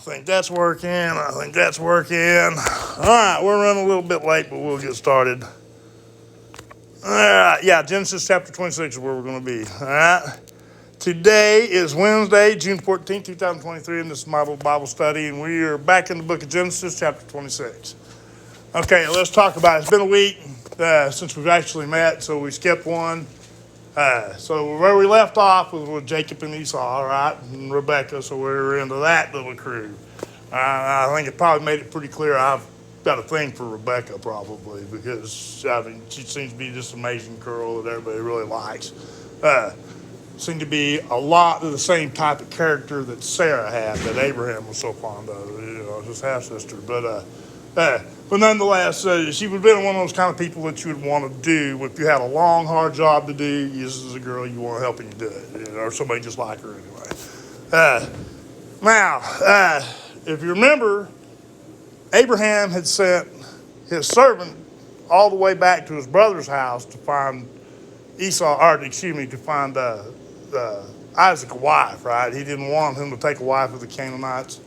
think that's working. I think that's working. All right, we're running a little bit late, but we'll get started. All right, yeah, Genesis chapter 26 is where we're going to be. All right. Today is Wednesday, June 14th, 2023, and this is my little Bible study, and we are back in the book of Genesis, chapter 26. Okay, let's talk about it. It's been a week since we've actually met, so we skipped one. So where we left off was with Jacob and Esau, all right, and Rebecca, so we were into that little crew. I think it probably made it pretty clear I've got a thing for Rebecca, probably, because, I mean, she seems to be this amazing girl that everybody really likes. Seemed to be a lot of the same type of character that Sarah had, that Abraham was so fond of, his half-sister. But nonetheless, she would have been one of those kind of people that you would want to do if you had a long, hard job to do. This is a girl you want to help you do it, or somebody just like her anyway. Now, if you remember, Abraham had sent his servant all the way back to his brother's house to find to find Isaac a wife, right? He didn't want him to take a wife of the Canaanites.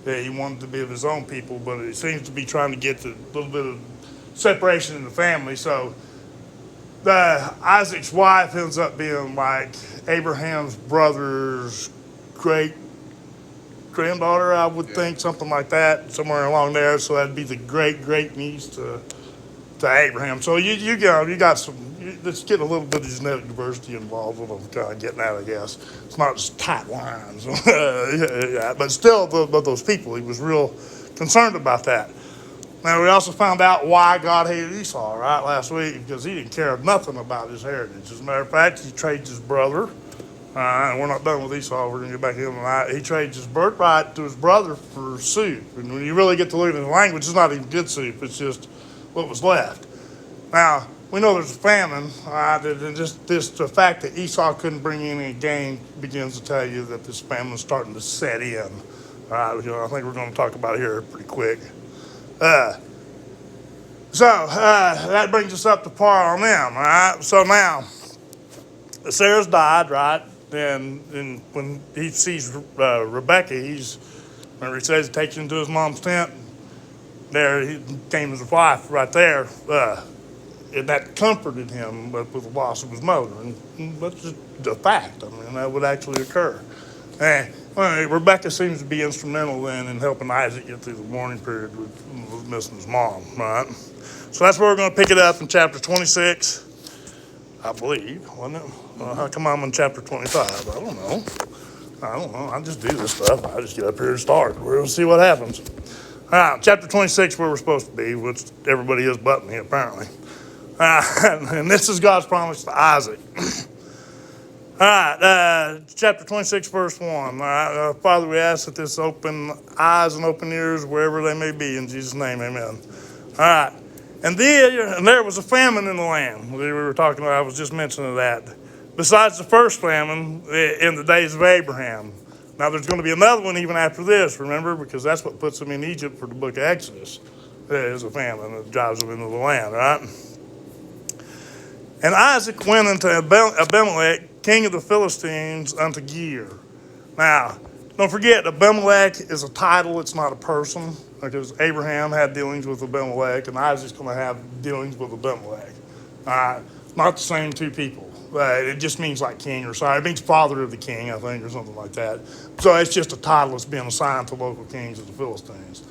Yeah, he wanted to be of his own people, but he seems to be trying to get a little bit of separation in the family. So Isaac's wife ends up being like Abraham's brother's great granddaughter, I would think, something like that, somewhere along there. So that'd be the great niece to Abraham. So you got some. Let's get a little bit of genetic diversity involved. What I'm kind of getting at, I guess. It's not just tight lines, but still, those people, he was real concerned about that. Now, we also found out why God hated Esau, right, last week, because he didn't care nothing about his heritage. As a matter of fact, he trades his brother. And we're not done with Esau. We're going to get back to him tonight. He trades his birthright to his brother for soup. And when you really get to look at the language, it's not even good soup. It's just what was left. Now, we know there's a famine, and just the fact that Esau couldn't bring in any gain begins to tell you that this famine is starting to set in. I think we're going to talk about it here pretty quick. So that brings us up to par on them, all right? So now, Sarah's died, right? And when he sees Rebecca, remember he says he takes her into his mom's tent. There, he came as a wife right there. And that comforted him with the loss of his mother. And that's just a fact. I mean, that would actually occur. And Rebecca seems to be instrumental then in helping Isaac get through the mourning period with missing his mom, right? So that's where we're going to pick it up in chapter 26, I believe, wasn't it? How come I'm in chapter 25? I don't know. I just do this stuff. I just get up here and start. We're going to see what happens. All right, chapter 26, where we're supposed to be, which everybody is but me, apparently. And this is God's promise to Isaac. All right, chapter 26, verse 1. All right, Father, we ask that this open eyes and open ears wherever they may be. In Jesus' name, amen. All right. And there was a famine in the land. We were talking about, I was just mentioning that. Besides the first famine in the days of Abraham. Now, there's going to be another one even after this, remember? Because that's what puts them in Egypt for the book of Exodus. There is a famine that drives them into the land, right? And Isaac went unto Abimelech, king of the Philistines, unto Gerar. Now, don't forget, Abimelech is a title, it's not a person, because Abraham had dealings with Abimelech, and Isaac's going to have dealings with Abimelech. Not the same two people. It just means like king, it means father of the king, I think, or something like that. So it's just a title that's being assigned to local kings of the Philistines.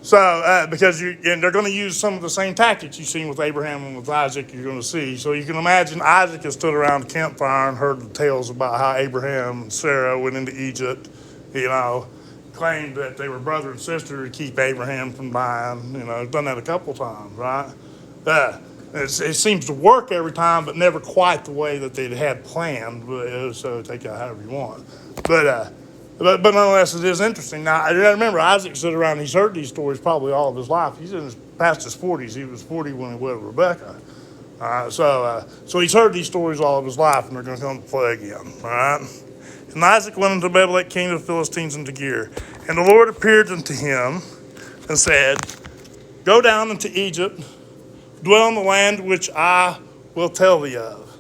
Because they're going to use some of the same tactics you've seen with Abraham and with Isaac, you're going to see. So you can imagine Isaac has stood around the campfire and heard the tales about how Abraham and Sarah went into Egypt, claimed that they were brother and sister to keep Abraham from dying. Done that a couple times, right? It seems to work every time, but never quite the way that they'd had planned. So take it however you want. But nonetheless, it is interesting. Now, I remember Isaac stood around, he's heard these stories probably all of his life. He's past his 40s. He was 40 when he wed Rebecca. So he's heard these stories all of his life, and they're going to come to play again. All right? And Isaac went unto Abimelech, king of the Philistines, unto Gerar. And the Lord appeared unto him and said, Go down into Egypt, dwell in the land which I will tell thee of.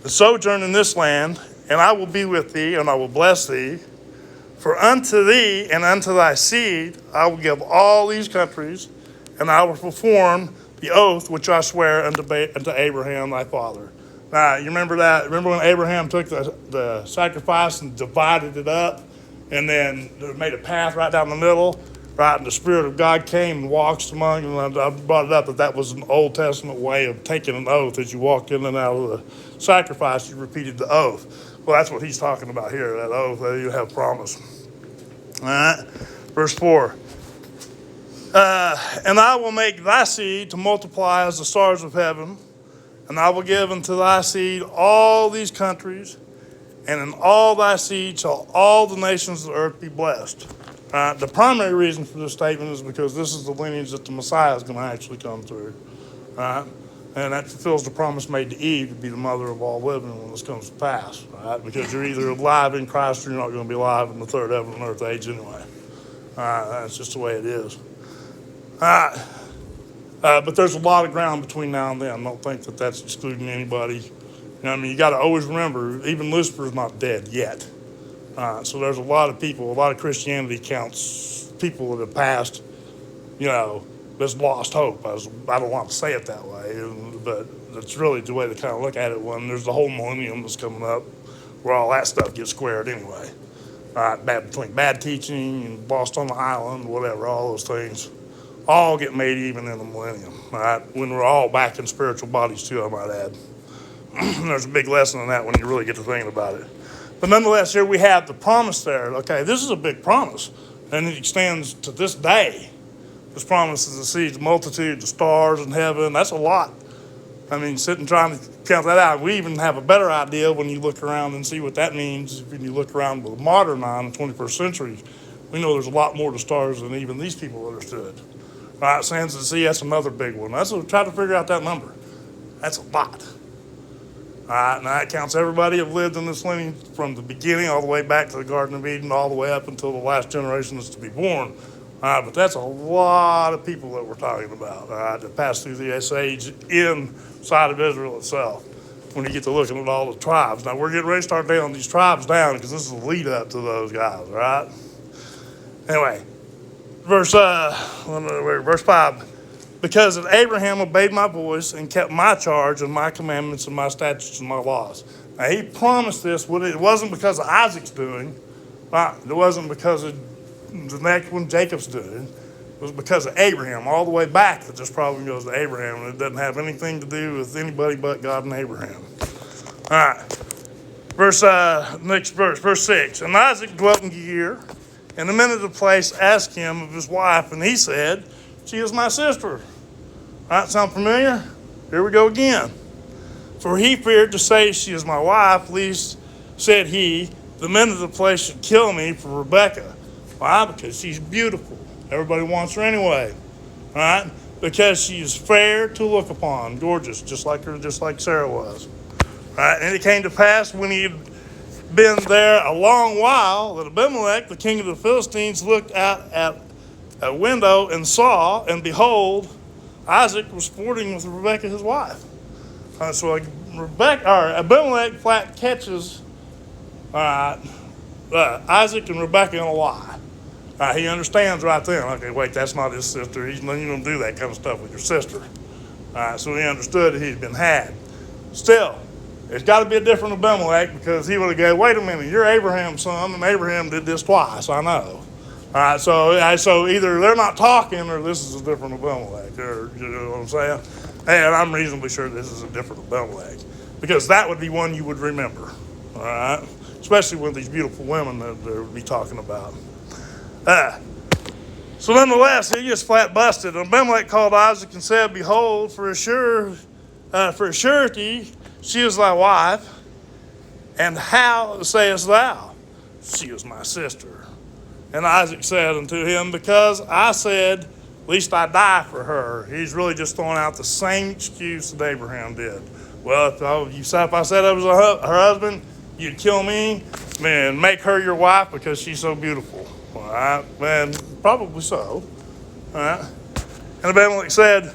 And sojourn in this land, and I will be with thee, and I will bless thee. For unto thee and unto thy seed I will give all these countries, and I will perform the oath which I swear unto Abraham thy father. Now, you remember that? Remember when Abraham took the sacrifice and divided it up, and then made a path right down the middle, right? And the Spirit of God came and walked among them. And I brought it up that was an Old Testament way of taking an oath. As you walk in and out of the sacrifice, you repeated the oath. Well, that's what he's talking about here, that oath that you have promised. All right, verse 4. And I will make thy seed to multiply as the stars of heaven, and I will give unto thy seed all these countries, and in all thy seed shall all the nations of the earth be blessed. The primary reason for this statement is because this is the lineage that the Messiah is going to actually come through. Right? And that fulfills the promise made to Eve to be the mother of all living when this comes to pass. Right? Because you're either alive in Christ or you're not going to be alive in the third heaven and earth age anyway. That's just the way it is. But there's a lot of ground between now and then. I don't think that that's excluding anybody. You know, I mean, you got to always remember, even Lucifer's not dead yet. So there's a lot of people, a lot of Christianity counts people that have passed, you know, that's lost hope. I don't want to say it that way, but that's really the way to kind of look at it when there's the whole millennium that's coming up where all that stuff gets squared anyway. Between bad teaching and lost on the island, whatever, all those things, all get made even in the millennium, right? When we're all back in spiritual bodies too, I might add. There's a big lesson in that when you really get to thinking about it. But nonetheless, here we have the promise there. Okay, this is a big promise, and it extends to this day. This promise is to see the multitude, the stars in heaven. That's a lot. I mean, sitting trying to count that out. We even have a better idea when you look around and see what that means. When you look around with a modern eye in the 21st century, we know there's a lot more to stars than even these people understood. Right, sands of the sea, that's another big one. That's what, try to figure out that number. That's a lot. All right, now that counts everybody who lived in this lineage from the beginning all the way back to the Garden of Eden, all the way up until the last generation is to be born. All right, but that's a lot of people that we're talking about, all right, that passed through the Ice Age inside of Israel itself when you get to looking at all the tribes. Now, we're getting ready to start nailing these tribes down because this is the lead up to those guys, all right? Anyway, verse 5. Because that Abraham obeyed my voice and kept my charge and my commandments and my statutes and my laws. Now, he promised this. It wasn't because of Isaac's doing. Right? It wasn't because of the next one Jacob's doing. It was because of Abraham. All the way back that this problem goes to Abraham. And it doesn't have anything to do with anybody but God and Abraham. All right. Next verse, verse 6. And Isaac dwelt in Gerar, and the men of the place asked him of his wife, and he said, she is my sister. All right, sound familiar? Here we go again. For he feared to say she is my wife, lest, said he, the men of the place should kill me for Rebekah. Why? Because she's beautiful. Everybody wants her anyway. All right? Because she is fair to look upon, gorgeous, just like Sarah was. All right? And it came to pass when he had been there a long while that Abimelech, the king of the Philistines, looked out at a window and saw, and behold, Isaac was sporting with Rebekah, his wife. So Abimelech flat catches Isaac and Rebekah in a lie. He understands right then, okay, wait, that's not his sister. You don't do that kind of stuff with your sister. So he understood that he'd been had. Still, it's got to be a different Abimelech because he would have gone, wait a minute, you're Abraham's son, and Abraham did this twice, I know. All right, so either they're not talking or this is a different Abimelech, or you know what I'm saying? And I'm reasonably sure this is a different Abimelech because that would be one you would remember, all right? Especially with these beautiful women that they would be talking about. So nonetheless, he gets flat busted. And Abimelech called Isaac and said, behold, for a surety, she is thy wife. And how sayest thou? She is my sister. And Isaac said unto him, because I said, least I die for her. He's really just throwing out the same excuse that Abraham did. Well, if I said I was her husband, you'd kill me and make her your wife because she's so beautiful. All right? And probably so. All right? And Abimelech said,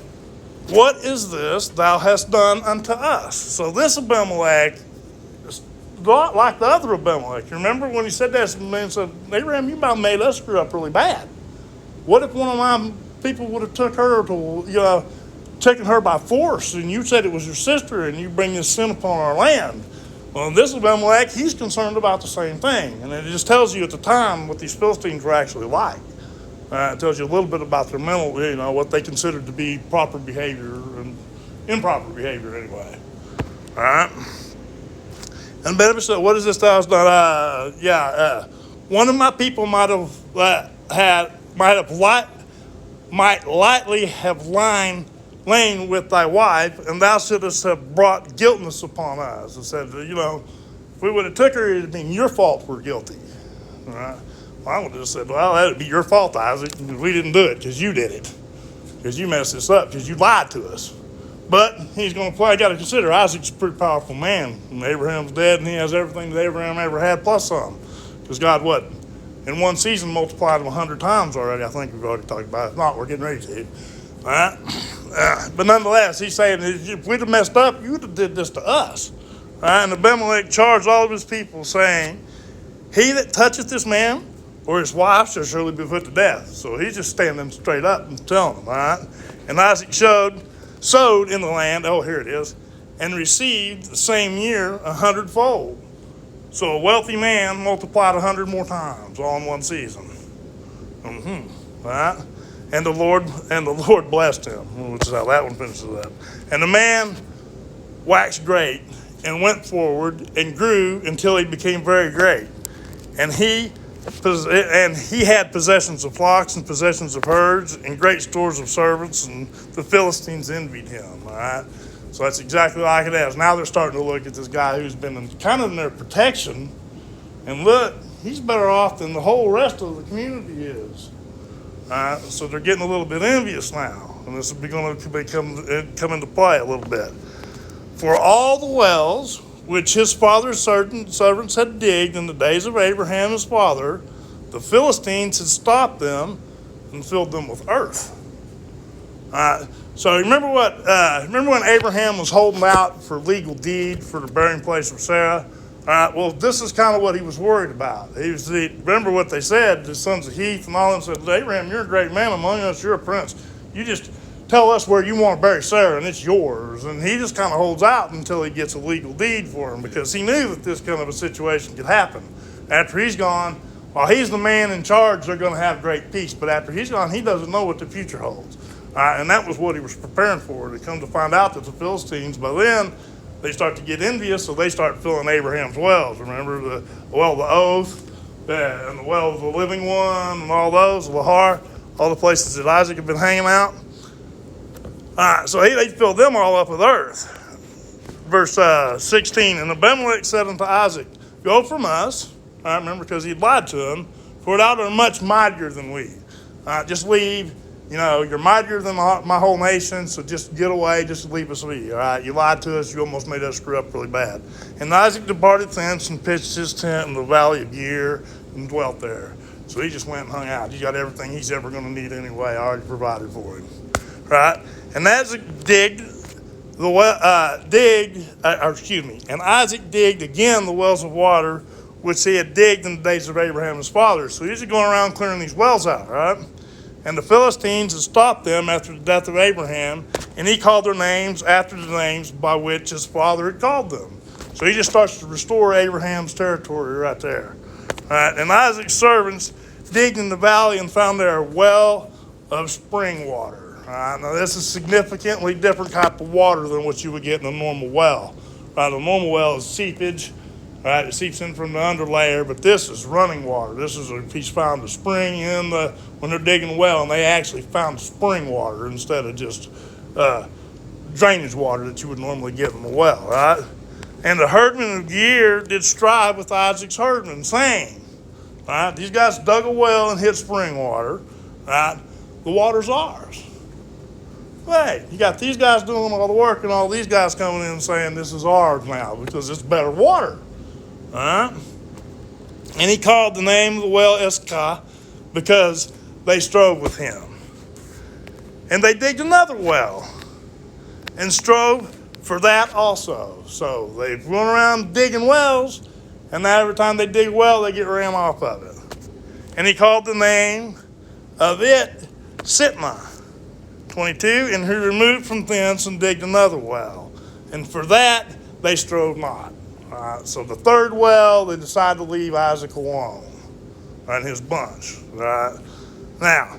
what is this thou hast done unto us? So this Abimelech like the other Abimelech. You remember when he said that, man said, Abraham, you about made us screw up really bad. What if one of my people would have took her to, taken her by force, and you said it was your sister, and you bring this sin upon our land? Well, this Abimelech, he's concerned about the same thing. And it just tells you at the time what these Philistines were actually like. It tells you a little bit about their mental, what they considered to be proper behavior and improper behavior anyway. All right? And Benjamin said, what is this thou hast done? One of my people might lightly have lain with thy wife, and thou shouldst have brought guiltness upon us. And said, if we would have took her, it would have been your fault we're guilty. All right? Well, I would have just said, well, that would be your fault, Isaac, because we didn't do it, because you did it. Because you messed this up, because you lied to us. But he's going to play. I got to consider Isaac's a pretty powerful man. And Abraham's dead, and he has everything that Abraham ever had plus some. Because God, in one season multiplied him 100 times already. I think we've already talked about it. If not, we're getting ready to. All right? But nonetheless, he's saying, if we'd have messed up, you would have did this to us. All right? And Abimelech charged all of his people, saying, he that toucheth this man or his wife shall surely be put to death. So he's just standing straight up and telling them, all right? And Isaac sowed in the land, here it is, and received the same year 100-fold. So a wealthy man multiplied 100 more times all in one season. Right? And the Lord blessed him, which is how that one finishes up. And the man waxed great and went forward and grew until he became very great. And he had possessions of flocks and possessions of herds and great stores of servants, and the Philistines envied him. All right, so that's exactly like it is. Now they're starting to look at this guy who's been kind of in their protection, and look, he's better off than the whole rest of the community is. All right, so they're getting a little bit envious now, and this is going to come into play a little bit. For all the wells which his father's servants had digged in the days of Abraham his father, the Philistines had stopped them and filled them with earth. So remember when Abraham was holding out for legal deed for the burying place of Sarah? Well, this is kind of what he was worried about. Remember what they said, the sons of Heth and all of them said, Abraham, you're a great man among us, you're a prince. You just tell us where you want to bury Sarah, and it's yours. And he just kind of holds out until he gets a legal deed for him, because he knew that this kind of a situation could happen. After he's gone, while he's the man in charge, they're going to have great peace. But after he's gone, he doesn't know what the future holds. And that was what he was preparing for. To come to find out that the Philistines, by then, they start to get envious, so they start filling Abraham's wells. Remember the well of the oath, and the well of the living one, and all those, Lahar, all the places that Isaac had been hanging out. So they filled them all up with earth. Verse 16, and Abimelech said unto Isaac, go from us. Remember, because he'd lied to him, for thou art much mightier than we. Just leave. You're mightier than my whole nation, so just get away, just leave us be. All right, you lied to us, you almost made us screw up really bad. And Isaac departed thence and pitched his tent in the valley of Gerar and dwelt there. So he just went and hung out. He got everything he's ever going to need anyway. I already provided for him. Right? And Isaac digged and Isaac digged again the wells of water which he had digged in the days of Abraham his father. So he's just going around clearing these wells out, right? And the Philistines had stopped them after the death of Abraham, and he called their names after the names by which his father had called them. So he just starts to restore Abraham's territory right there. Right? And Isaac's servants digged in the valley and found there a well of spring water. Now this is significantly different type of water than what you would get in a normal well. Right? The normal well is seepage. Right? It seeps in from the underlayer, but this is running water. He's found a spring when they're digging a well, and they actually found spring water instead of just drainage water that you would normally get in the well, right? And the herdmen of Gerar did strive with Isaac's herdmen, saying, right, these guys dug a well and hit spring water, right? The water's ours. Hey, you got these guys doing all the work and all these guys coming in and saying this is ours now because it's better water. All right? And he called the name of the well Eshcah because they strove with him. And they digged another well and strove for that also. So they went around digging wells And now every time they dig a well, they get ran off of it. And he called the name of it Sitnah. 22, and he removed from thence and digged another well. And for that, they strove not. So the third well, they decided to leave Isaac alone and his bunch. Right? Now,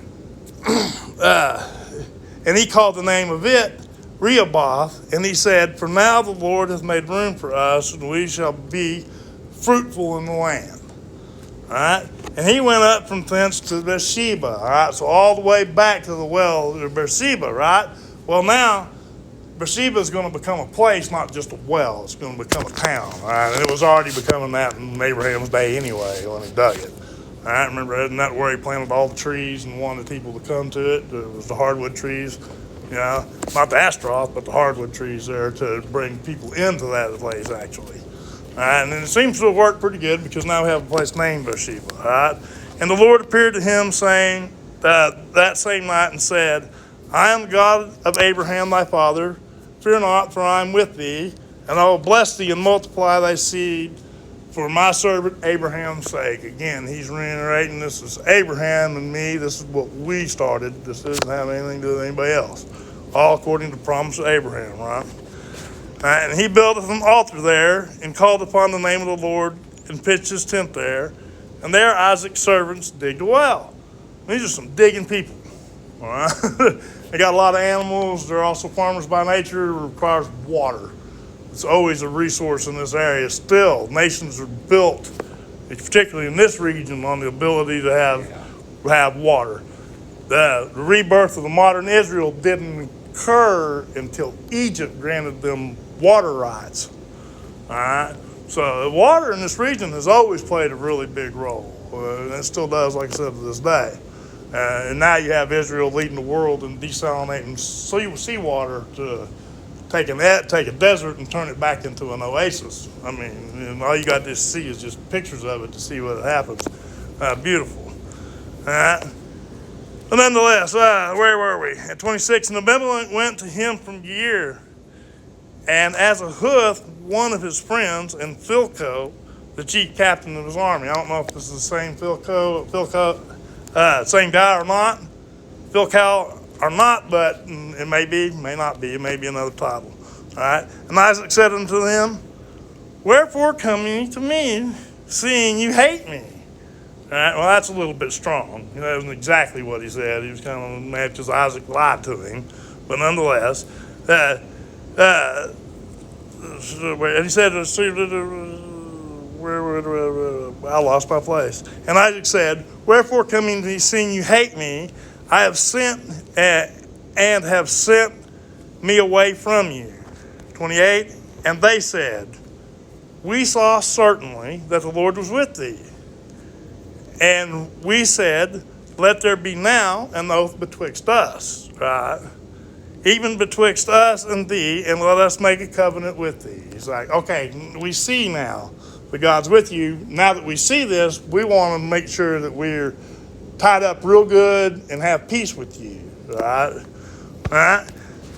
and he called the name of it Rehoboth, and he said, for now the Lord hath made room for us, and we shall be fruitful in the land. All right? And he went up from thence to Beersheba. All right? So all the way back to the well of Beersheba, right? Well, now, Beersheba is going to become a place, not just a well. It's going to become a town. All right? And it was already becoming that in Abraham's day anyway when he dug it. All right? Remember, isn't that where he planted all the trees and wanted people to come to it? It was the hardwood trees. You know, not the Ashtaroth, but the hardwood trees there to bring people into that place, actually. All right, and it seems to have worked pretty good because now we have a place named Beersheba. All right, and the Lord appeared to him, saying that same night, and said, I am the God of Abraham thy father. Fear not, for I am with thee, and I will bless thee and multiply thy seed for my servant Abraham's sake. Again, he's reiterating this is Abraham and me. This is what we started. This doesn't have anything to do with anybody else. All according to the promise of Abraham, right? And he buildeth an altar there, and called upon the name of the Lord, and pitched his tent there. And there Isaac's servants digged a well. These are some digging people. All right? They got a lot of animals. They're also farmers by nature. It requires water. It's always a resource in this area. Still, nations are built, particularly in this region, on the ability to have water. The rebirth of the modern Israel didn't occur until Egypt granted them water rights. All right? So the water in this region has always played a really big role. And it still does, like I said, to this day. And now you have Israel leading the world in desalinating seawater to take a desert and turn it back into an oasis. I mean, and all you got to see is just pictures of it to see what happens. Beautiful. All right? But nonetheless, where were we? At 26, and Abimelech went to him from Gerar, and as Ahuth, one of his friends, and Philco, the chief captain of his army. I don't know if this is the same same guy or not. Philco or not, but it may be, may not be. It may be another title. All right. And Isaac said unto them, wherefore come ye to me, seeing you hate me? All right, well, that's a little bit strong. That wasn't exactly what he said. He was kind of mad because Isaac lied to him. But nonetheless, and he said, I lost my place. And Isaac said, wherefore coming to me, seeing you hate me, I have sent and have sent me away from you. 28, and they said, we saw certainly that the Lord was with thee. And we said, let there be now an oath betwixt us, right? Even betwixt us and thee, and let us make a covenant with thee. He's like, okay, we see now that God's with you. Now that we see this, we want to make sure that we're tied up real good and have peace with you, right? Right?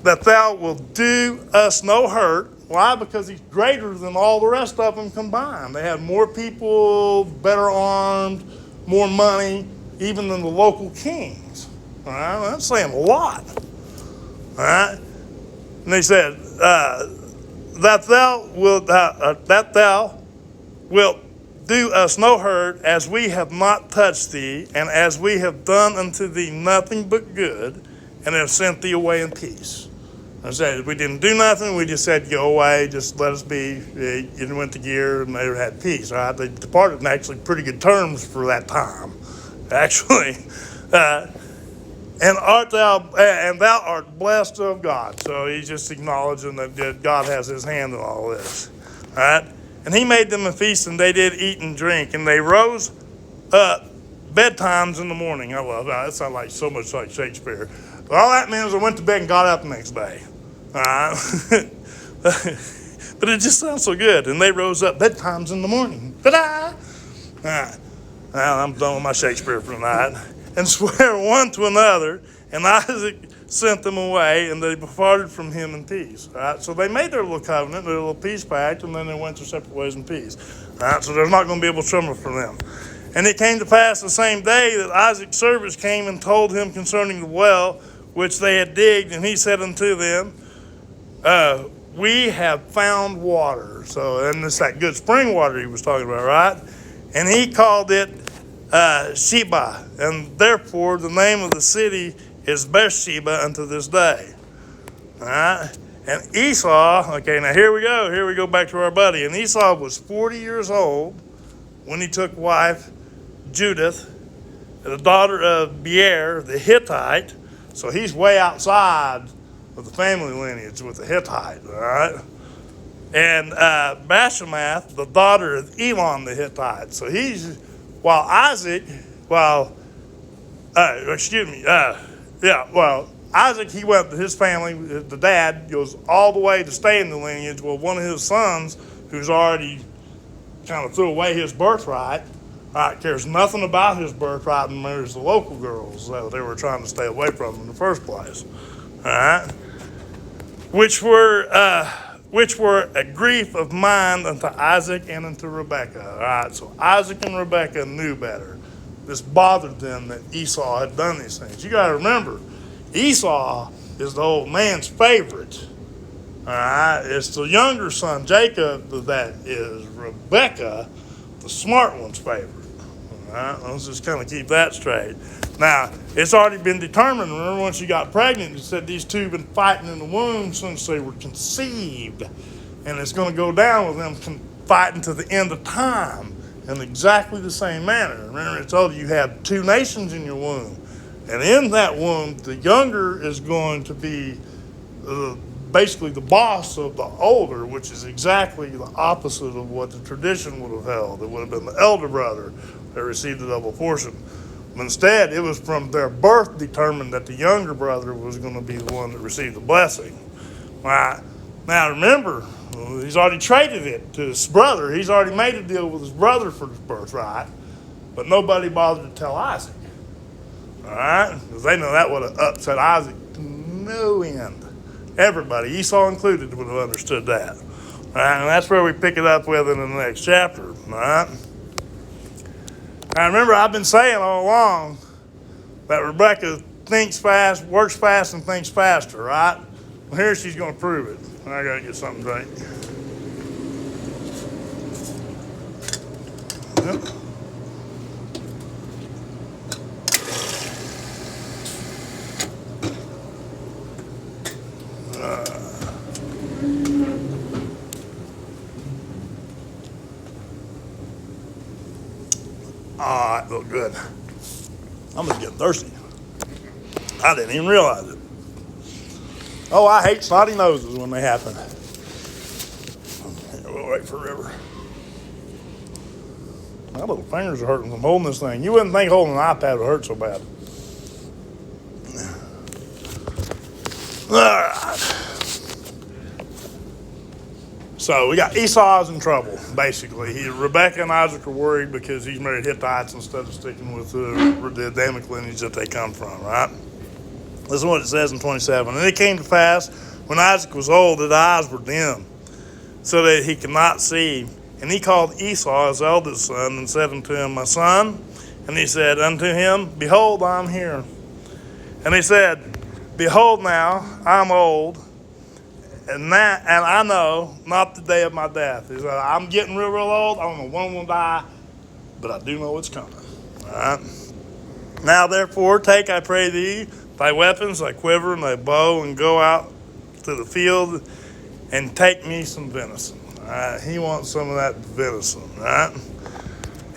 That thou wilt do us no hurt. Why? Because he's greater than all the rest of them combined. They had more people, better armed, more money, even than the local kings. All right? That's saying a lot. All right? And they said, that thou wilt do us no hurt, as we have not touched thee, and as we have done unto thee nothing but good, and have sent thee away in peace. I said, we didn't do nothing. We just said, go away. Just let us be. You went to Gerar, and they had peace. All right? They departed in actually pretty good terms for that time, actually. And thou art blessed of God. So he's just acknowledging that God has his hand in all this. All right? And he made them a feast, and they did eat and drink. And they rose up bedtimes in the morning. I love that. That sounds like so much like Shakespeare. All that means I went to bed and got up the next day. All right? But it just sounds so good. And they rose up bedtimes in the morning. Ta-da! All right. Well, I'm done with my Shakespeare for tonight. And swear one to another. And Isaac sent them away, and they departed from him in peace. All right? So they made their little covenant, their little peace pact, and then they went their separate ways in peace. All right, so there's not going to be able to summer for them. And it came to pass the same day that Isaac's servants came and told him concerning the well which they had digged, and he said unto them, we have found water. So, and it's that good spring water he was talking about, right? And he called it Sheba, and therefore the name of the city is Beersheba unto this day. All right? And Esau, okay, now here we go. Here we go back to our buddy. And Esau was 40 years old when he took wife Judith, the daughter of Beer, the Hittite. So he's way outside of the family lineage with the Hittite, all right? And Bashemath, the daughter of Elon the Hittite. So he's, while Isaac, Isaac, he went to his family, the dad goes all the way to stay in the lineage. Well, one of his sons, who's already kind of threw away his birthright, cares nothing about his birthright and marries the local girls that they were trying to stay away from in the first place. All right? Which were a grief of mind unto Isaac and unto Rebekah. All right, so Isaac and Rebekah knew better. This bothered them that Esau had done these things. You got to remember, Esau is the old man's favorite. All right, it's the younger son, Jacob, that is Rebekah, the smart one's favorite. All right, let's just kind of keep that straight. Now, it's already been determined. Remember, when she got pregnant, it said these two have been fighting in the womb since they were conceived. And it's going to go down with them fighting to the end of time in exactly the same manner. Remember, it told you had two nations in your womb. And in that womb, the younger is going to be basically the boss of the older, which is exactly the opposite of what the tradition would have held. It would have been the elder brother that received the double portion. But instead, it was from their birth determined that the younger brother was going to be the one that received the blessing. Right. Now remember, he's already traded it to his brother. He's already made a deal with his brother for his birthright, but nobody bothered to tell Isaac. All right? Because they know that would have upset Isaac to no end. Everybody, Esau included, would have understood that. All right? And that's where we pick it up with in the next chapter. All right? Now remember, I've been saying all along that Rebekah thinks fast, works fast, and thinks faster, right? Well, here she's going to prove it. I got to get something to drink. Yep. All right, look good. I'm just getting thirsty. I didn't even realize it. Oh, I hate snotty noses when they happen. Here, we'll wait for River. My little fingers are hurting from holding this thing. You wouldn't think holding an iPad would hurt so bad. All right. So we got Esau's in trouble, basically. Rebekah and Isaac are worried because he's married Hittites instead of sticking with the Adamic lineage that they come from, right? Listen to what it says in 27. And it came to pass, when Isaac was old, that his eyes were dim, so that he could not see. And he called Esau, his eldest son, and said unto him, My son. And he said unto him, Behold, I am here. And he said, Behold now, I am old, and I know not the day of my death. He said, I'm getting real old. I don't know when I'm going to die, but I do know it's coming. All right? Now, therefore, take, I pray thee, thy weapons, thy quiver, and thy bow, and go out to the field and take me some venison. All right? He wants some of that venison, right?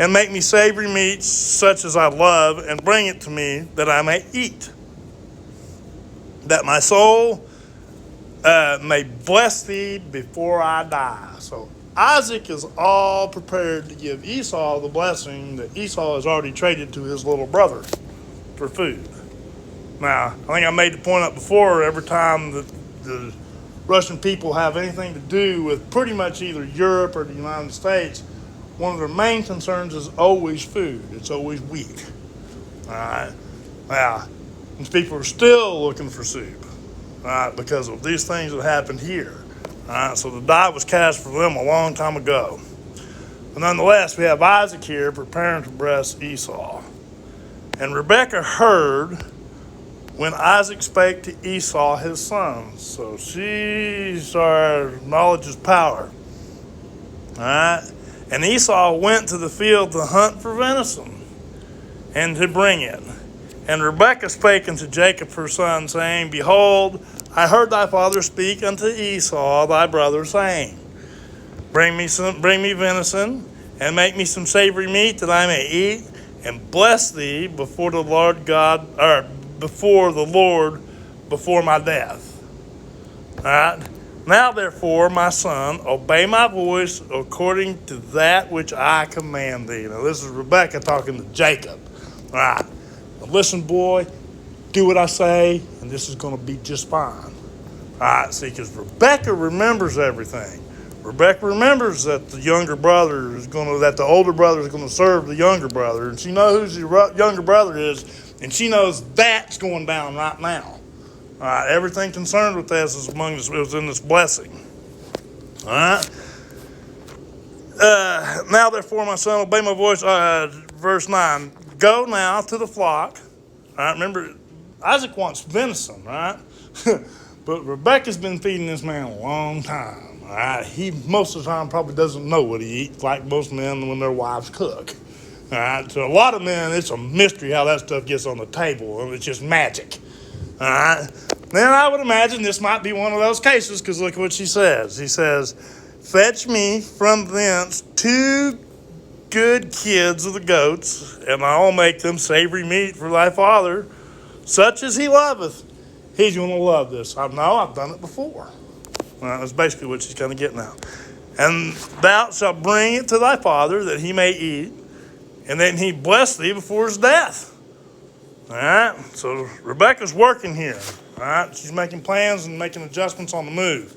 And make me savory meats, such as I love, and bring it to me, that I may eat, that my soul may bless thee before I die. So Isaac is all prepared to give Esau the blessing that Esau has already traded to his little brother for food. Now, I think I made the point up before, every time the Russian people have anything to do with pretty much either Europe or the United States, one of their main concerns is always food. It's always wheat. All right? Now, these people are still looking for soup. All right, because of these things that happened here. All right, so the die was cast for them a long time ago. But nonetheless, we have Isaac here preparing to bless Esau. And Rebekah heard when Isaac spake to Esau his son. So knowledge is power. All right? And Esau went to the field to hunt for venison and to bring it. And Rebekah spake unto Jacob her son, saying, Behold, I heard thy father speak unto Esau thy brother, saying, Bring me venison, and make me some savory meat that I may eat, and bless thee before the Lord before my death. All right? Now, therefore, my son, obey my voice according to that which I command thee. Now, this is Rebekah talking to Jacob. All right. Now, listen, boy, do what I say, and this is going to be just fine. All right, see, because Rebekah remembers everything. Rebekah remembers that the older brother is going to serve the younger brother, and she knows who the younger brother is, and she knows that's going down right now. All right, everything concerned with this is was in this blessing. All right. Now, therefore, my son, obey my voice. Verse 9. Go now to the flock. All right, remember, Isaac wants venison, right? But Rebekah's been feeding this man a long time. All right, he most of the time probably doesn't know what he eats, like most men when their wives cook. All right, so a lot of men, it's a mystery how that stuff gets on the table, and it's just magic. All right. Then I would imagine this might be one of those cases, because look what she says. He says, Fetch me from thence 2 good kids of the goats, and I'll make them savory meat for thy father, such as he loveth. He's going to love this. I know, I've done it before. Well, that's basically what she's kind of getting at. And thou shalt bring it to thy father, that he may eat, and then he bless thee before his death. All right, so Rebekah's working here. All right, she's making plans and making adjustments on the move.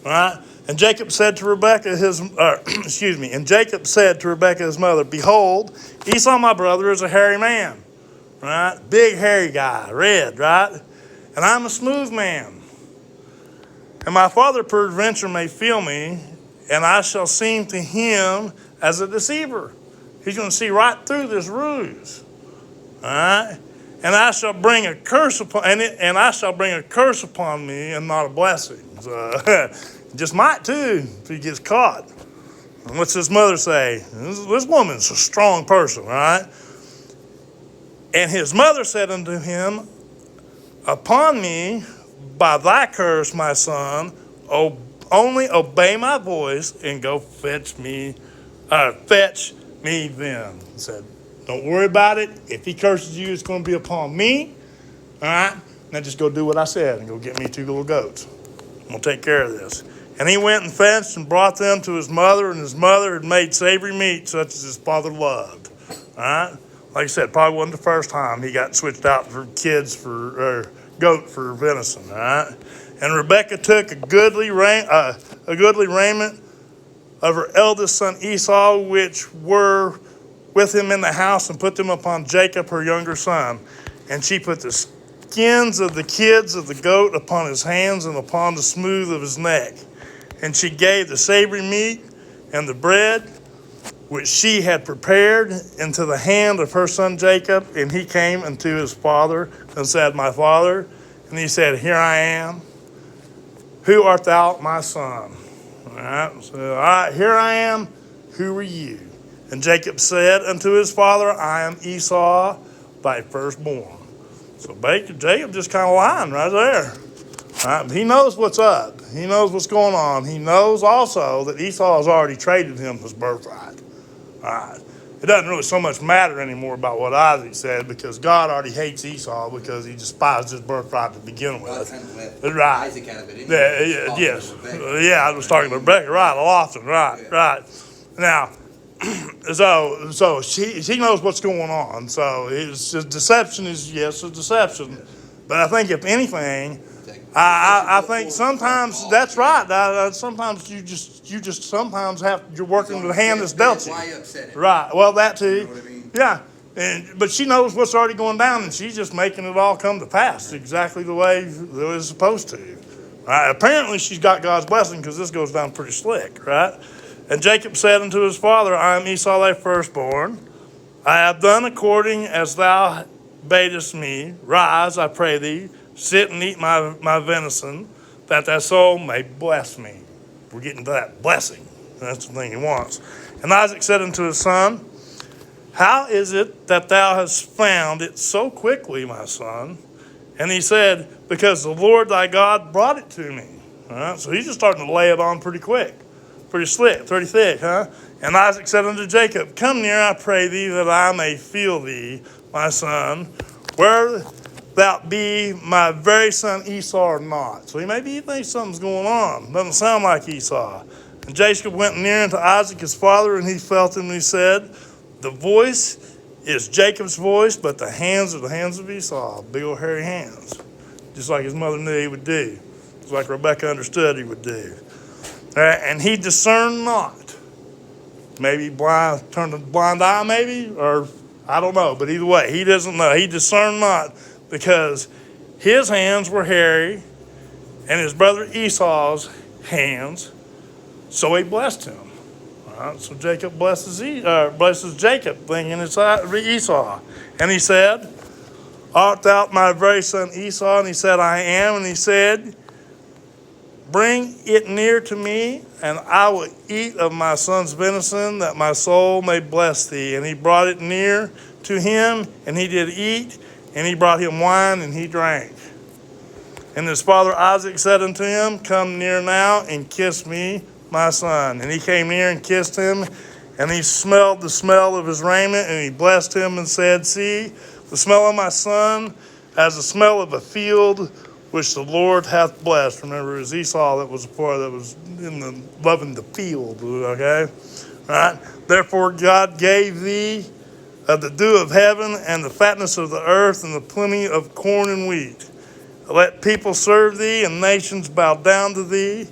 All right, and Jacob said to Rebekah and Jacob said to Rebekah his mother, Behold, Esau my brother is a hairy man, right? Big hairy guy, red, right? And I'm a smooth man. And my father peradventure may feel me, and I shall seem to him as a deceiver. He's going to see right through this ruse. All right. And I shall bring a curse upon me, and not a blessing. So, just might too if he gets caught. And what's his mother say? This woman's a strong person, right? And his mother said unto him, Upon me, by thy curse, my son, only obey my voice and go fetch me then. He said, don't worry about it. If he curses you, it's going to be upon me. All right? Now just go do what I said and go get me 2 little goats. I'm going to take care of this. And he went and fetched and brought them to his mother, and his mother had made savory meat such as his father loved. All right? Like I said, probably wasn't the first time he got switched out for goat for venison. All right? And Rebekah took a goodly raiment of her eldest son Esau, which were with him in the house, and put them upon Jacob, her younger son. And she put the skins of the kids of the goat upon his hands and upon the smooth of his neck. And she gave the savory meat and the bread, which she had prepared, into the hand of her son Jacob. And he came unto his father and said, My father. And he said, Here I am. Who art thou, my son? All right, here I am. Who are you? And Jacob said unto his father, I am Esau, thy firstborn. So Jacob just kind of lying right there. Right? He knows what's up. He knows what's going on. He knows also that Esau has already traded him his birthright. All right. It doesn't really so much matter anymore about what Isaac said, because God already hates Esau because he despised his birthright to begin with. Right. Isaac out of it anyway. Yes. I was talking to Rebekah. Right. Often. Right. Yeah. Right. Now, so she knows what's going on. So his deception is, yes, a deception. But I think if anything, I think sometimes that's right. Sometimes you just sometimes you're working with the hand that's dealt you. Why you upset him? Right. Well, that too. You know what I mean? Yeah. But she knows what's already going down, and she's just making it all come to pass exactly the way it was supposed to. Right. Apparently, she's got God's blessing, because this goes down pretty slick, right? And Jacob said unto his father, I am Esau thy firstborn. I have done according as thou badest me. Rise, I pray thee, sit and eat my venison, that thy soul may bless me. We're getting to that blessing. That's the thing he wants. And Isaac said unto his son, how is it that thou hast found it so quickly, my son? And he said, because the Lord thy God brought it to me. All right, so he's just starting to lay it on pretty quick, pretty slick, pretty thick, huh? And Isaac said unto Jacob, come near, I pray thee, that I may feel thee, my son, where thou be my very son Esau or not. So maybe he thinks something's going on. Doesn't sound like Esau. And Jacob went near unto Isaac his father, and he felt him, and he said, the voice is Jacob's voice, but the hands are the hands of Esau, big old hairy hands, just like his mother knew he would do, just like Rebekah understood he would do. And he discerned not. Maybe turned a blind eye, maybe, or I don't know. But either way, he doesn't know. He discerned not because his hands were hairy and his brother Esau's hands, so he blessed him. All right, so Jacob blesses Jacob, thinking it's Esau. And he said, art thou my very son Esau? And he said, I am. And he said, bring it near to me, and I will eat of my son's venison, that my soul may bless thee. And he brought it near to him, and he did eat, and he brought him wine, and he drank. And his father Isaac said unto him, come near now, and kiss me, my son. And he came near and kissed him, and he smelled the smell of his raiment, and he blessed him and said, see, the smell of my son as the smell of a field which the Lord hath blessed. Remember, it was Esau that was the part that was loving the field, okay? All right? Therefore God gave thee of the dew of heaven and the fatness of the earth and the plenty of corn and wheat. Let people serve thee and nations bow down to thee.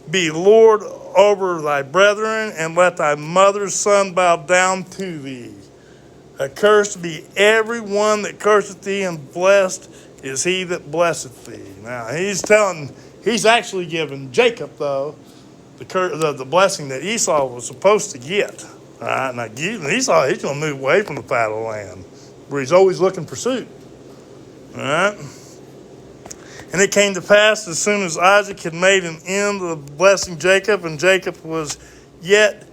Be Lord over thy brethren, and let thy mother's son bow down to thee. Accursed be every one that curseth thee, and blessed is he that blesseth thee. Now, he's actually giving Jacob, though, the blessing that Esau was supposed to get. All right, now Esau, he's going to move away from the fat of the land, where he's always looking for soup. All right? And it came to pass, as soon as Isaac had made an end of blessing Jacob, and Jacob was yet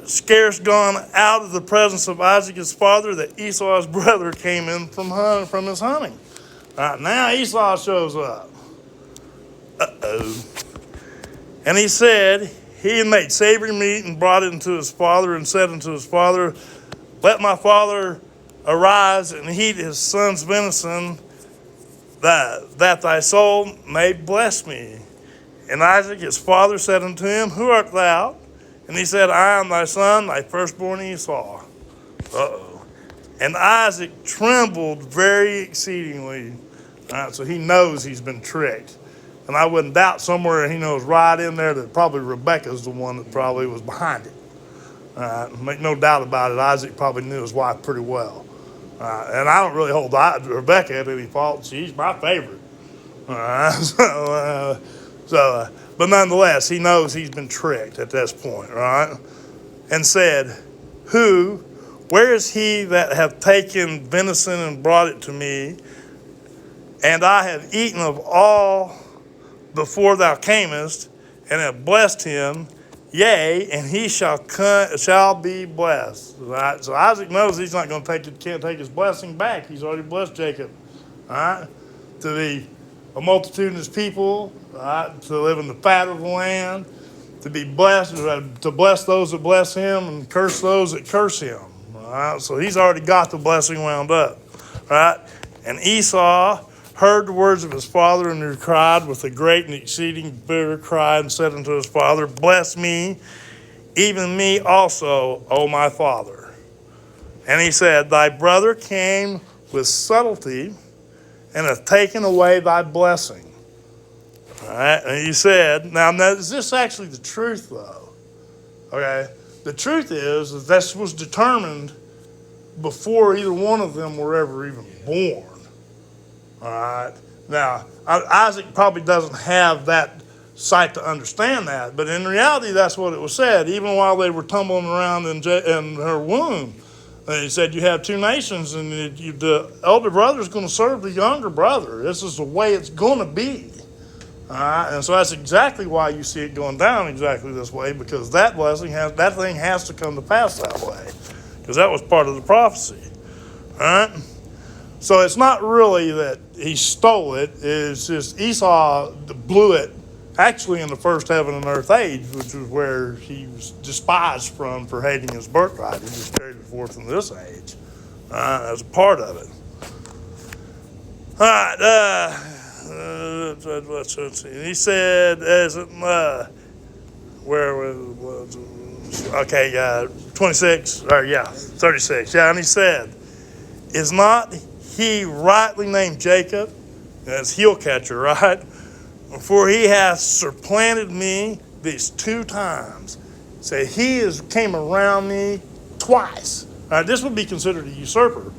scarce gone out of the presence of Isaac his father, that Esau's brother came in from his hunting. All right, now Esau shows up. Uh-oh. And he said, he had made savory meat and brought it unto his father, and said unto his father, let my father arise and eat his son's venison, that thy soul may bless me. And Isaac his father said unto him, who art thou? And he said, I am thy son, thy firstborn Esau. Uh-oh. And Isaac trembled very exceedingly. All right, so he knows he's been tricked. And I wouldn't doubt somewhere he knows right in there that probably Rebekah's the one that probably was behind it. All right, make no doubt about it, Isaac probably knew his wife pretty well. And I don't really hold Rebekah at any fault. She's my favorite. All right, but nonetheless, he knows he's been tricked at this point, right? And said, where is he that hath taken venison and brought it to me? And I have eaten of all before thou camest, and have blessed him. Yea, and he shall be blessed. Right? So Isaac knows he's not going to can't take his blessing back. He's already blessed Jacob. All right? To be a multitudinous people, right? To live in the fat of the land, to be blessed, to bless those that bless him, and curse those that curse him. All right? So he's already got the blessing wound up. Right? And Esau heard the words of his father, and he cried with a great and exceeding bitter cry, and said unto his father, bless me, even me also, O my father. And he said, thy brother came with subtlety, and hath taken away thy blessing. All right, and he said, now is this actually the truth, though? Okay, the truth is this was determined before either one of them were ever even born. All right. Now, Isaac probably doesn't have that sight to understand that. But in reality, that's what it was said. Even while they were tumbling around in her womb, he said, you have two nations, and the elder brother is going to serve the younger brother. This is the way it's going to be. All right? And so that's exactly why you see it going down exactly this way, because that thing has to come to pass that way, because that was part of the prophecy. All right? So it's not really that he stole it. It's just Esau blew it actually in the first heaven and earth age, which was where he was despised for hating his birthright. He just carried it forth in this age as a part of it. All right. Let's see. He said, where was it? Okay, 26, or 36. Yeah, and he said, is not he rightly named Jacob? That's heel catcher, right? For he hath supplanted me these 2 times. So he came around me twice. This would be considered a usurper.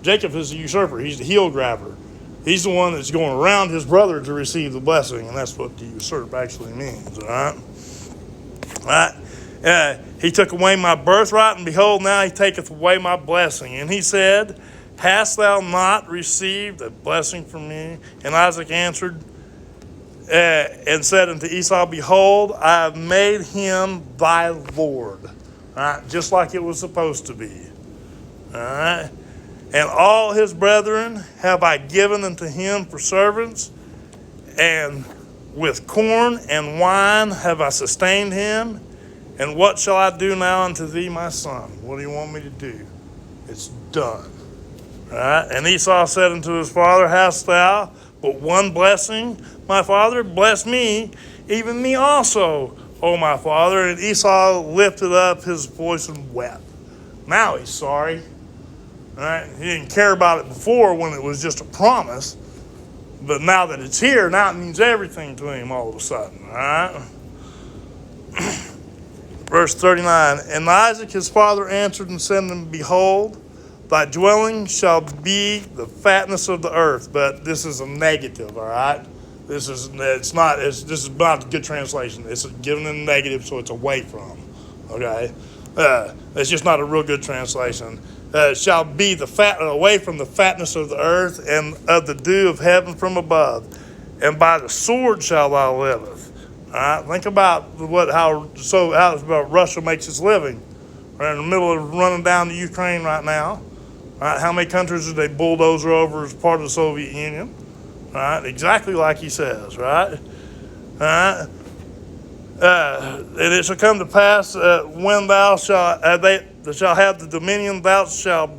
Jacob is a usurper. He's the heel grabber. He's the one that's going around his brother to receive the blessing, and that's what the usurp actually means, all right? He took away my birthright, and behold, now he taketh away my blessing. And he said, hast thou not received a blessing from me? And Isaac answered and said unto Esau, behold, I have made him thy Lord. All right? Just like it was supposed to be. All right? And all his brethren have I given unto him for servants, and with corn and wine have I sustained him. And what shall I do now unto thee, my son? What do you want me to do? It's done. All right? And Esau said unto his father, hast thou but one blessing, my father? Bless me, even me also, O my father. And Esau lifted up his voice and wept. Now he's sorry. All right? He didn't care about it before when it was just a promise. But now that it's here, now it means everything to him all of a sudden. All right? Verse 39, and Isaac his father answered and said unto him, behold, thy dwelling shall be the fatness of the earth. But this is a negative, all right? This is not a good translation. It's given in negative, so it's away from, okay? It's just not a real good translation. Shall be away from the fatness of the earth and of the dew of heaven from above. And by the sword shall thou liveth. All right, think about how Russia makes its living. We're in the middle of running down to Ukraine right now. All right, how many countries did they bulldoze over as part of the Soviet Union? All right, exactly like he says, right? All right. And it shall come to pass when thou shalt have the dominion, thou shalt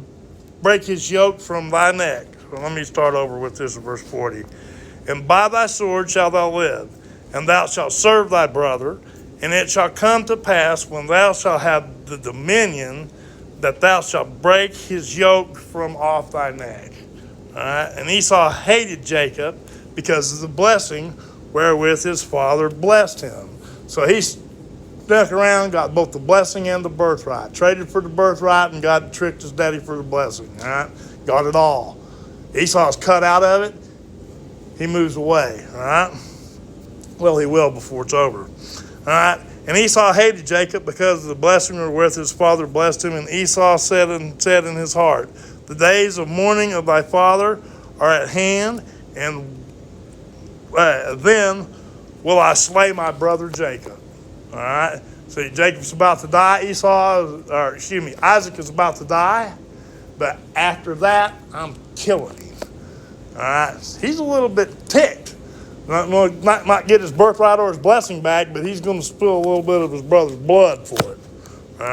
break his yoke from thy neck. So let me start over with this in verse 40. And by thy sword shalt thou live, and thou shalt serve thy brother, and it shall come to pass when thou shalt have the dominion that thou shalt break his yoke from off thy neck. All right? And Esau hated Jacob because of the blessing wherewith his father blessed him. So he stuck around, got both the blessing and the birthright. Traded for the birthright and tricked his daddy for the blessing. All right? Got it all. Esau's cut out of it. He moves away. All right? Well, he will before it's over. All right? And Esau hated Jacob because of the blessing wherewith his father blessed him. And Esau said in his heart, the days of mourning of thy father are at hand, and then will I slay my brother Jacob. All right? See, Jacob's about to die. Isaac is about to die. But after that, I'm killing him. All right? He's a little bit ticked. Not get his birthright or his blessing back, but he's going to spill a little bit of his brother's blood for it. All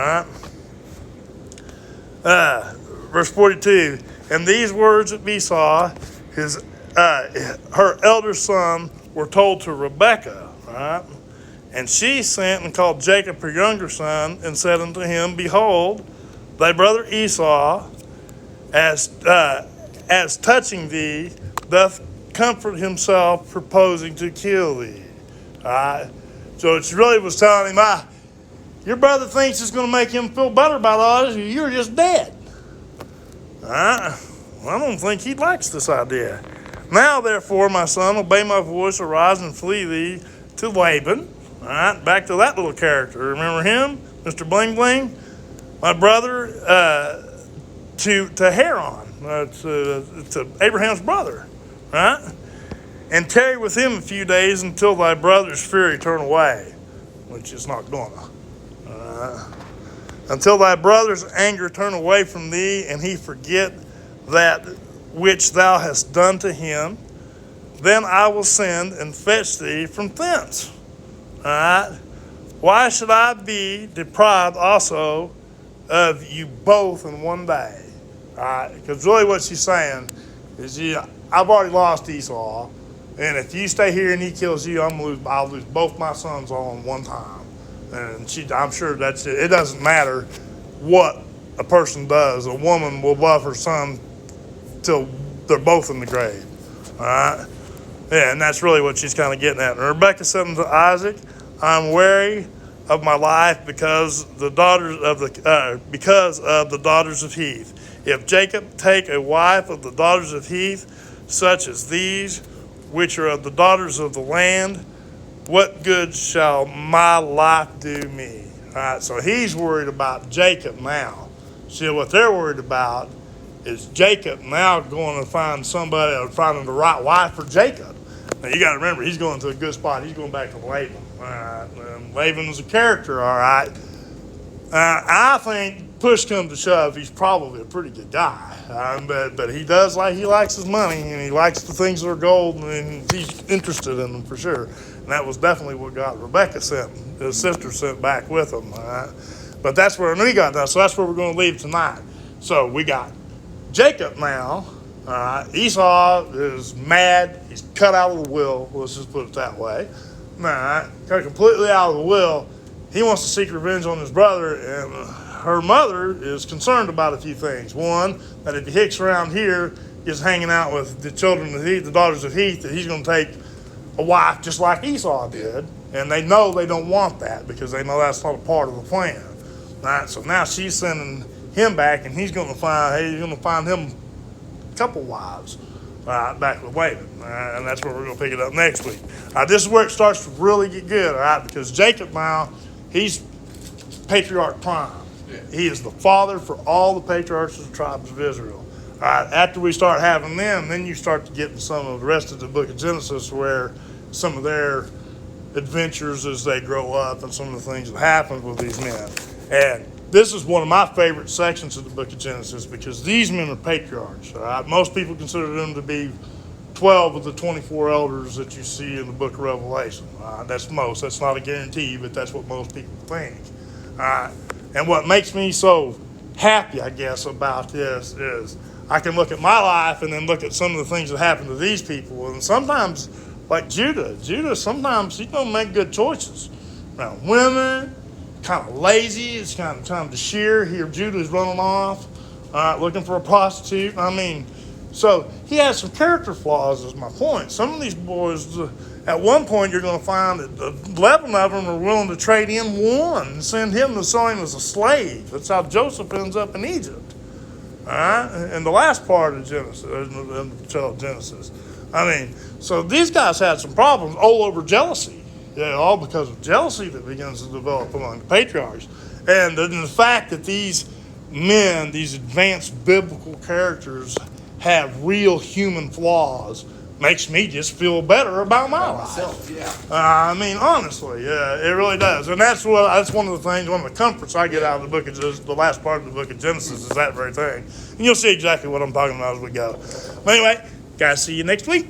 right? Verse 42, and these words of Esau, her elder son, were told to Rebekah. All right? And she sent and called Jacob her younger son, and said unto him, behold, thy brother Esau, as touching thee, doth comfort himself, proposing to kill thee. All right? So it really was telling him, your brother thinks it's going to make him feel better about all this. You're just dead. All right? Well, I don't think he likes this idea. Now, therefore, my son, obey my voice, arise and flee thee to Laban. All right, back to that little character. Remember him, Mr. Bling Bling? My brother to Haran, to Abraham's brother, right? And tarry with him a few days until thy brother's fury turn away, which is not gonna. Until thy brother's anger turn away from thee, and he forget that which thou hast done to him, then I will send and fetch thee from thence. All right? Why should I be deprived also of you both in one day? All right? Because really what she's saying is, I've already lost Esau, and if you stay here and he kills you, I'll lose both my sons all in one time. And I'm sure that's it. It doesn't matter what a person does. A woman will love her son till they're both in the grave. All right? Yeah, and that's really what she's kind of getting at. And Rebekah said unto Isaac, I'm weary of my life because of the daughters of Heth. If Jacob take a wife of the daughters of Heth, such as these, which are of the daughters of the land, what good shall my life do me? All right, so he's worried about Jacob now. See, what they're worried about is Jacob now going to find somebody or finding the right wife for Jacob. Now, you got to remember, he's going to a good spot. He's going back to Laban. All right, and Laban was a character, all right. I think, push comes to shove, he's probably a pretty good guy. But he likes his money, and he likes the things that are gold, and he's interested in them for sure. And that was definitely what got Rebekah sent. His sister sent back with him. All right? But that's where we got that. So that's where we're going to leave tonight. So we got Jacob now. All right? Esau is mad. He's cut out of the will. Let's just put it that way. All right? Cut completely out of the will. He wants to seek revenge on his brother, and her mother is concerned about a few things. One, that if he hicks around here, is hanging out with the children of Heth, the daughters of Heth, that he's going to take a wife just like Esau did. And they know they don't want that because they know that's not a part of the plan. Right? So now she's sending him back, and he's going to find him a couple wives back with Laban. And that's where we're going to pick it up next week. This is where it starts to really get good, all right? Because Jacob now, he's patriarch prime. Yeah. He is the father for all the patriarchs of the tribes of Israel. All right, after we start having them, then you start to get into some of the rest of the book of Genesis, where some of their adventures as they grow up and some of the things that happen with these men. And this is one of my favorite sections of the book of Genesis because these men are patriarchs. All right? Most people consider them to be 12 of the 24 elders that you see in the book of Revelation. That's most. That's not a guarantee, but that's what most people think. And what makes me so happy, I guess, about this is I can look at my life and then look at some of the things that happen to these people. And sometimes, like Judah, sometimes he don't make good choices. Now, women, kind of lazy. It's kind of time to shear. Here, Judah's running off, looking for a prostitute. I mean, so he has some character flaws, is my point. Some of these boys, at one point, you're going to find that 11 of them are willing to trade in one and send him to sell him as a slave. That's how Joseph ends up in Egypt. All right? In the last part of Genesis. I mean, so these guys had some problems all over jealousy. Yeah, all because of jealousy that begins to develop among the patriarchs. And the fact that these men, these advanced biblical characters, have real human flaws makes me just feel better about my life. Myself, yeah. I mean, honestly, yeah, it really does. And that's one of the things, one of the comforts I get out of the book of the last part of the book of Genesis is that very thing. And you'll see exactly what I'm talking about as we go. But anyway, guys, see you next week.